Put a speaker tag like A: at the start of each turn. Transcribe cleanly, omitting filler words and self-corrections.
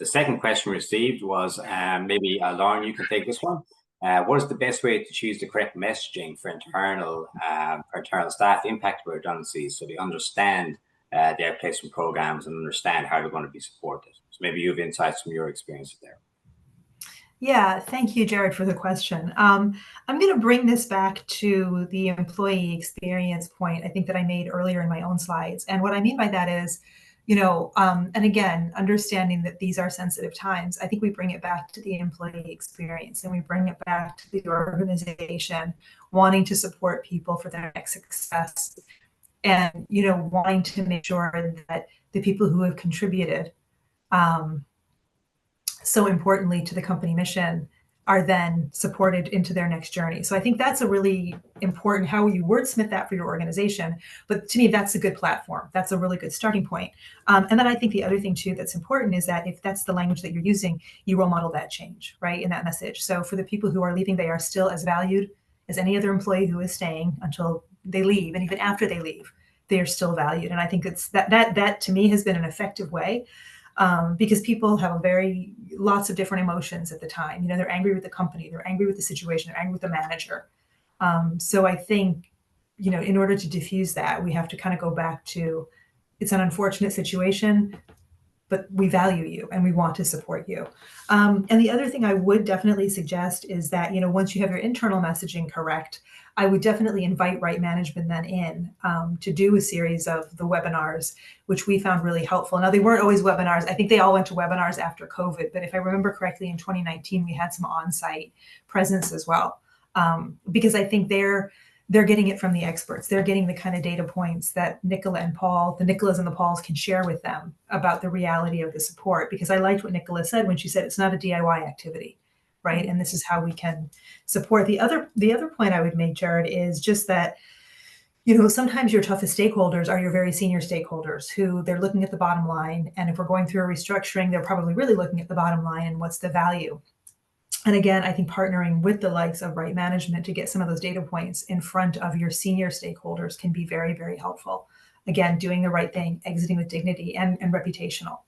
A: The second question received was maybe Lauren, you can take this one. What is the best way to choose the correct messaging for internal staff impacted by redundancies so they understand their placement programs and understand how they're going to be supported? So maybe you have insights from your experience there.
B: Yeah, thank you, Jared, for the question. I'm going to bring this back to the employee experience point I think that I made earlier in my own slides. And what I mean by that is, and again, understanding that these are sensitive times, I think we bring it back to the employee experience and we bring it back to the organization wanting to support people for their next success and, wanting to make sure that the people who have contributed so importantly to the company mission are then supported into their next journey. So I think that's a really important how you wordsmith that for your organization. But to me, that's a good platform. That's a really good starting point. And then I think the other thing too that's important is that if that's the language that you're using, you role model that change, right, in that message. So for the people who are leaving, they are still as valued as any other employee who is staying until they leave. And even after they leave, they are still valued. And I think it's that to me has been an effective way. Because people have lots of different emotions at the time. They're angry with the company, they're angry with the situation, they're angry with the manager. So I think, in order to diffuse that, we have to kind of go back to, it's an unfortunate situation, but we value you and we want to support you. And the other thing I would definitely suggest is that, once you have your internal messaging correct, I would definitely invite Right Management then in to do a series of the webinars, which we found really helpful. Now, they weren't always webinars. I think they all went to webinars after COVID, but if I remember correctly, in 2019, we had some on-site presence as well, because I think they're getting it from the experts. They're getting the kind of data points that Nicola and Paul, the Nicolas and the Pauls, can share with them about the reality of the support. Because I liked what Nicola said when she said it's not a DIY activity, right? And this is how we can support. The other point I would make, Jared, is just that, sometimes your toughest stakeholders are your very senior stakeholders who they're looking at the bottom line. And if we're going through a restructuring, they're probably really looking at the bottom line and what's the value. And again, I think partnering with the likes of Right Management to get some of those data points in front of your senior stakeholders can be very, very helpful. Again, doing the right thing, exiting with dignity and reputational.